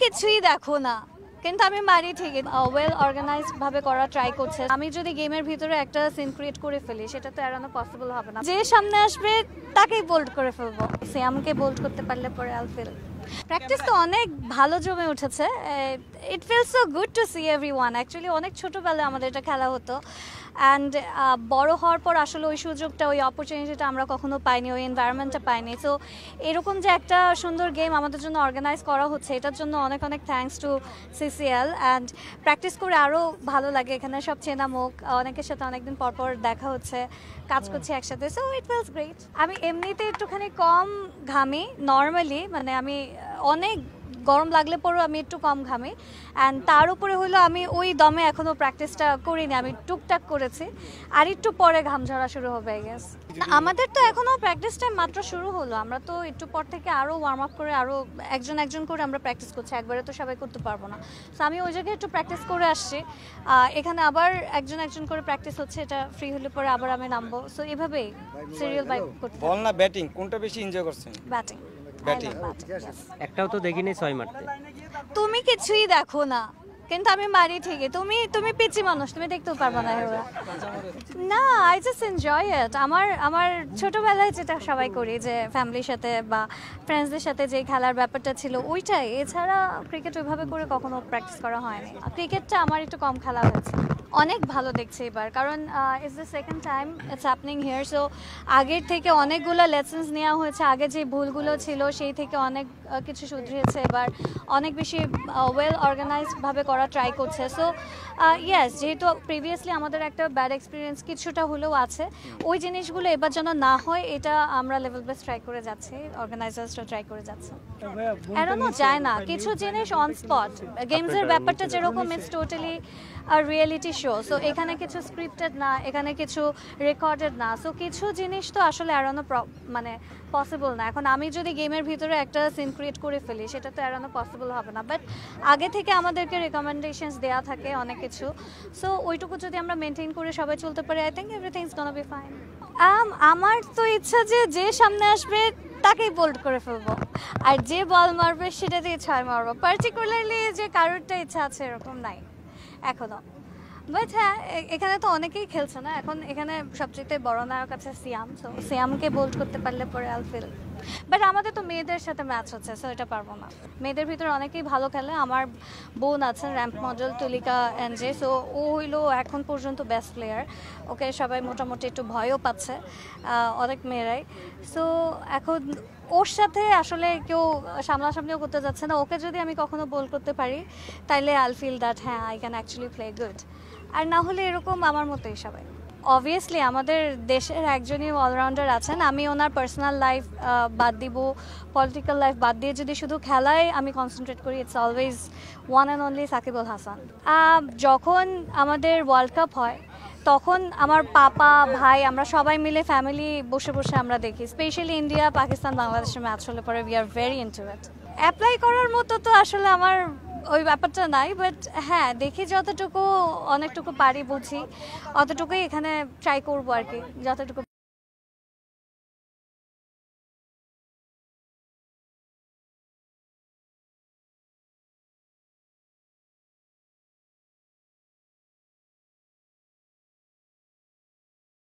কিছুই দেখো না, কিন্তু আমি মারি ঠিকই। ওয়েল অর্গানাইজড ভাবে করা ট্রাই করছে। আমি যদি গেমের ভিতরে একটা সিন ক্রিয়েট করে ফেলি, সেটা তো এড়ানো পসিবল হবে না। যে সামনে আসবে তাকেই বোল্ড করে ফেলবো। সিয়ামকে বোল্ড করতে পারলে পরে আল ফিল। প্র্যাকটিস তো অনেক ভালো জমে উঠেছে। It feels so good to see everyone. Actually অনেক ছোটোবেলায় আমাদের এটা খেলা হতো, অ্যান্ড বড় হওয়ার পর আসলে ওই সুযোগটা, ওই অপরচুনিটিটা আমরা কখনো পাইনি, ওই এনভায়রনমেন্টটা পাইনি। সো এরকম যে একটা সুন্দর গেম আমাদের জন্য অর্গানাইজ করা হচ্ছে, এটার জন্য অনেক অনেক thanks to CCl. And practice করে আরও ভালো লাগে। এখানে সব চেনা মুখ, অনেকের সাথে অনেকদিন পর পর দেখা হচ্ছে, কাজ করছি একসাথে। So it feels great. আমি এমনিতে একটুখানি কম ঘামি নর্মালি, মানে আমি অনেক গরম লাগলে পরেও আমি একটু কম ঘামি। অ্যান্ড তার উপরে হলো আমি ওই দমে এখনও প্র্যাকটিসটা করিনি, আমি টুকটাক করেছি। আর একটু পরে ঘাম ঝরা শুরু হবে আই গেস। আমাদের তো এখনও প্র্যাকটিস টাইম মাত্র শুরু হলো। আমরা তো একটু পর থেকে আরও ওয়ার্ম আপ করে আরও একজন একজন করে আমরা প্র্যাকটিস করছি, একবারে তো সবাই করতে পারবো না। সো আমি ওই জায়গায় একটু প্র্যাকটিস করে আসছি। এখানে আবার একজন একজন করে প্র্যাকটিস হচ্ছে, এটা ফ্রি হলে পরে আবার আমি নামবো। সো এভাবেই সিরিয়াল বাইক করতে। বল না ব্যাটিং কোনটা বেশি এনজয় করছেন? ব্যাটিং। একটাও তো দেখিনি 6 মারতে। তুমি কিছুই দেখো না, কিন্তু আমি মারি ঠিকই। তুমি পিচি মানুষ, তুমি দেখতেও পারবো না এগুলো। না, আই জাস্ট এনজয় ইট। আমার ছোটবেলায় যেটা সবাই করি, যে ফ্যামিলির সাথে বা ফ্রেন্ডসদের সাথে যে খেলার ব্যাপারটা ছিল ওইটাই। এছাড়া ক্রিকেট ওইভাবে করে কখনো প্র্যাকটিস করা হয়নি। ক্রিকেটটা আমার একটু কম খেলা হয়েছে। অনেক ভালো দেখছি এবার, কারণ it's the second time it's happening here. So আগের থেকে অনেকগুলো লেসন্স নেওয়া হয়েছে। আগে যে ভুলগুলো ছিল সেই থেকে অনেক কিছু শুধরিয়েছে। এবার অনেক বেশি ওয়েল অর্গানাইজডভাবে করা ট্রাই করছে। সো ইয়েস, যেহেতু প্রিভিয়াসলি আমাদের একটা ব্যাড এক্সপিরিয়েন্স কিছুটা হলেও আছে, ওই জিনিসগুলো এবার যেন না হয় এটা আমরা লেভেল বেস ট্রাই করে যাচ্ছি, অর্গানাইজার্সরা ট্রাই করে যাচ্ছে। এড়ানো যায় না কিছু জিনিস অন স্পট। গেমসের ব্যাপারটা যেরকম ইটস টোটালি আর রিয়েলিটি শো। সো এখানে কিছু স্ক্রিপ্টেড না, এখানে কিছু রেকর্ডেড না। সো কিছু জিনিস তো আসলে এড়ানো মানে পসিবল না। এখন আমি যদি গেমের ভিতরে একটা সিন ক্রিয়েট করে ফেলি, সেটা তো এড়ানো পসিবল হবে না। বাট আগে থেকে আমাদেরকে রেকমেন্ডেশনস দেওয়া থাকে অনেক কিছু। সো ওইটুকু যদি আমরা মেনটেন করে সবাই চলতে পারি, I think everything is gonna be fine. আমার তো ইচ্ছা যে সামনে আসবে তাকেই বোল্ড করে ফেলবো, আর যে বল মারবে সেটা দিয়ে 6 মারবো। পার্টিকুলারলি যে কারোরটা ইচ্ছা আছে এরকম নাই এখনো। বাট হ্যাঁ, এখানে তো অনেকেই খেলছে না এখন। এখানে সবচেয়ে বড় নায়ক আছে সিয়াম। সো সিয়ামকে বোল্ড করতে পারলে পরে আল ফিল। বাট আমাদের তো মেয়েদের সাথে ম্যাচ হচ্ছে, সো এটা পারবো না। মেয়েদের ভিতরে অনেকেই ভালো খেলে। আমার বোন আছেন র্যাম্প মডেল তুলিকা এনজে। সো ও হইলো এখন পর্যন্ত বেস্ট প্লেয়ার। ওকে সবাই মোটামুটি একটু ভয়ও পাচ্ছে, অনেক মেয়েরাই। সো এখন ওর সাথে আসলে কেউ সামনাসামনিও করতে যাচ্ছে না। ওকে যদি আমি কখনো বোল করতে পারি, তাইলে আল ফিল দ্যাট হ্যাঁ I can actually play good. আর না হলে এরকম আমার মতোই সবাই। অবভিয়াসলি আমাদের দেশের একজনই অলরাউন্ডার আছেন। আমি ওনার পার্সোনাল লাইফ বাদ দিব, পলিটিক্যাল লাইফ বাদ দিয়ে যদি শুধু খেলায় আমি কনসেন্ট্রেট করি, it's always one and only Shakib Al Hasan. যখন আমাদের ওয়ার্ল্ড কাপ হয় তখন আমার পাপা ভাই আমরা সবাই মিলে ফ্যামিলি বসে বসে আমরা দেখি। স্পেশালি ইন্ডিয়া পাকিস্তান বাংলাদেশের ম্যাচ হলে পরে we are very into it. Apply করার মতো তো আসলে আমার ওই ব্যাপারটা নাই। বাট হ্যাঁ, দেখি যতটুকু অনেকটুকু পারি বুঝি, অতটুকুই এখানে ট্রাই করবো আর কি, যতটুকু